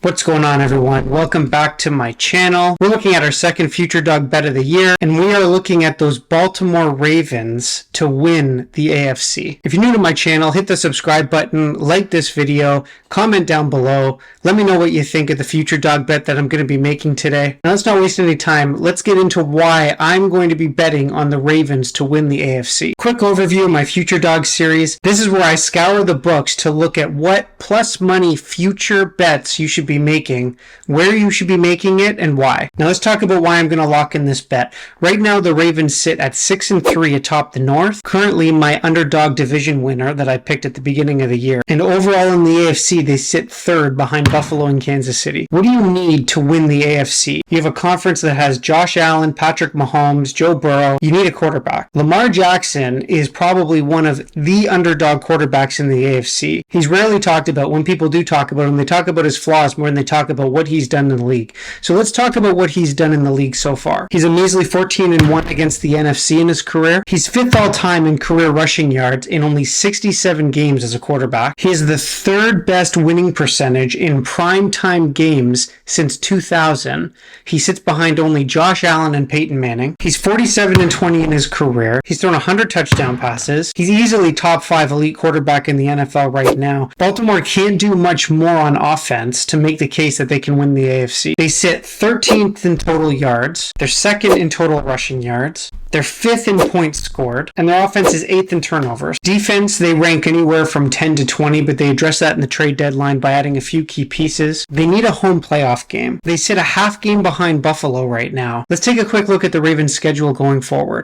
What's going on, everyone? Welcome back to my channel. We're looking at our second Future Dog Bet of the year, and we are looking at those Baltimore Ravens to win the AFC. If you're new to my channel, hit the subscribe button, like this video, comment down below. Let me know what you think of the Future Dog Bet that I'm going to be making today. Now, let's not waste any time. Let's get into why I'm going to be betting on the Ravens to win the AFC. Quick overview of my Future Dog series. This is where I scour the books to look at what plus money future bets you should be making, where you should be making it, and why. Now let's talk about why I'm going to lock in this bet. Right now the Ravens sit at 6-3 atop the North, currently my underdog division winner that I picked at the beginning of the year. And overall in the AFC they sit third behind Buffalo and Kansas City. What do you need to win the AFC? You have a conference that has Josh Allen, Patrick Mahomes, Joe Burrow. You need a quarterback. Lamar Jackson is probably one of the underdog quarterbacks in the AFC. He's rarely talked about. When people do talk about him, they talk about his flaws more than they talk about what he's done in the league. So let's talk about what he's done in the league so far. He's a measly 14-1 against the NFC in his career. He's fifth all time in career rushing yards in only 67 games as a quarterback. He has the third best winning percentage in primetime games since 2000. He sits behind only Josh Allen and Peyton Manning. He's 47-20 in his career. He's thrown 100 touchdown passes. He's easily top 5 elite quarterback in the NFL right now. Baltimore can't do much more on offense to make the case that they can win the AFC. They sit 13th in total yards. They're second in total rushing yards. They're 5th in points scored, and their offense is 8th in turnovers. Defense, they rank anywhere from 10 to 20, but they address that in the trade deadline by adding a few key pieces. They need a home playoff game. They sit a half game behind Buffalo right now. Let's take a quick look at the Ravens' schedule going forward.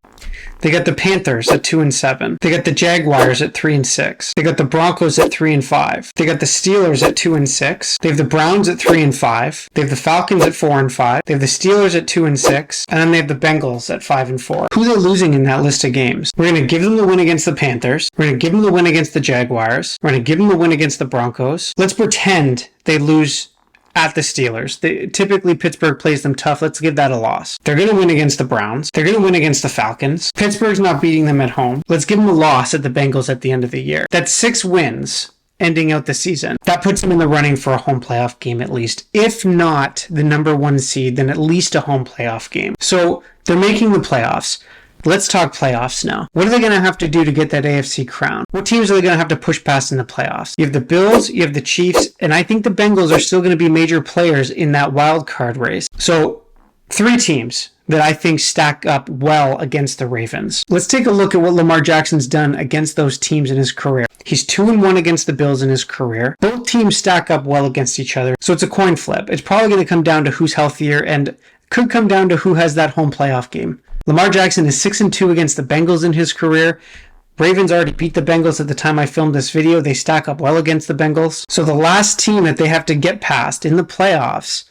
They got the Panthers at 2-7. They got the Jaguars at 3-6. They got the Broncos at 3-5. They got the Steelers at 2-6. They have the Browns at 3-5. They have the Falcons at 4-5. They have the Steelers at 2-6, and then they have the Bengals at 5-4. Who they're losing in that list of games? We're going to give them the win against the Panthers. We're going to give them the win against the Jaguars. We're going to give them the win against the Broncos. Let's pretend they lose at the Steelers. Typically Pittsburgh plays them tough. Let's give that a loss. They're going to win against the Browns. They're going to win against the Falcons. Pittsburgh's not beating them at home. Let's give them a loss at the Bengals at the end of the year. That's 6 wins ending out the season. That puts them in the running for a home playoff game at least. If not the number 1 seed, then at least a home playoff game. So they're making the playoffs. Let's talk playoffs now. What are they going to have to do to get that AFC crown? What teams are they going to have to push past in the playoffs? You have the Bills, you have the Chiefs, and I think the Bengals are still going to be major players in that wild card race. So 3 teams that I think stack up well against the Ravens. Let's take a look at what Lamar Jackson's done against those teams in his career. He's 2-1 against the Bills in his career. Both teams stack up well against each other. So it's a coin flip. It's probably going to come down to who's healthier and could come down to who has that home playoff game. Lamar Jackson is 6-2 against the Bengals in his career. Ravens already beat the Bengals at the time I filmed this video. They stack up well against the Bengals. So the last team that they have to get past in the playoffs,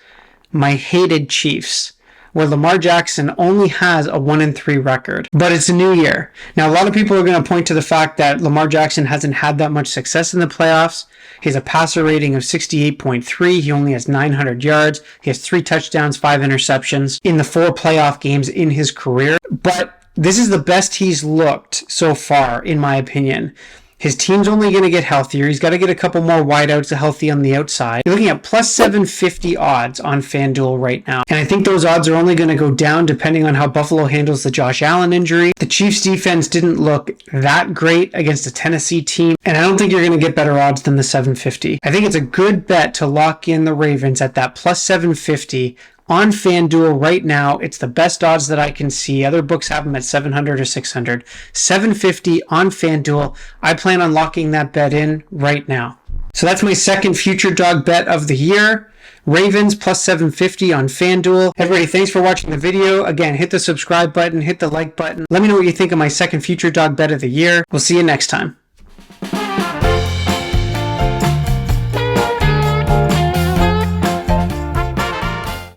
my hated Chiefs, where Lamar Jackson only has a 1-3 record. But it's a new year. Now, a lot of people are going to point to the fact that Lamar Jackson hasn't had that much success in the playoffs. He has a passer rating of 68.3. He only has 900 yards. He has 3 touchdowns, 5 interceptions in the 4 playoff games in his career. But this is the best he's looked so far, in my opinion. His team's only going to get healthier. He's got to get a couple more wideouts healthy on the outside. You're looking at plus 750 odds on FanDuel right now. And I think those odds are only going to go down depending on how Buffalo handles the Josh Allen injury. The Chiefs defense didn't look that great against a Tennessee team. And I don't think you're going to get better odds than the 750. I think it's a good bet to lock in the Ravens at that plus 750 on FanDuel right now. It's the best odds that I can see. Other books have them at 700 or 600. 750 on FanDuel. I plan on locking that bet in right now. So that's my second Future Dog bet of the year. Ravens plus 750 on FanDuel. Everybody, thanks for watching the video. Again, hit the subscribe button, hit the like button. Let me know what you think of my second Future Dog bet of the year. We'll see you next time.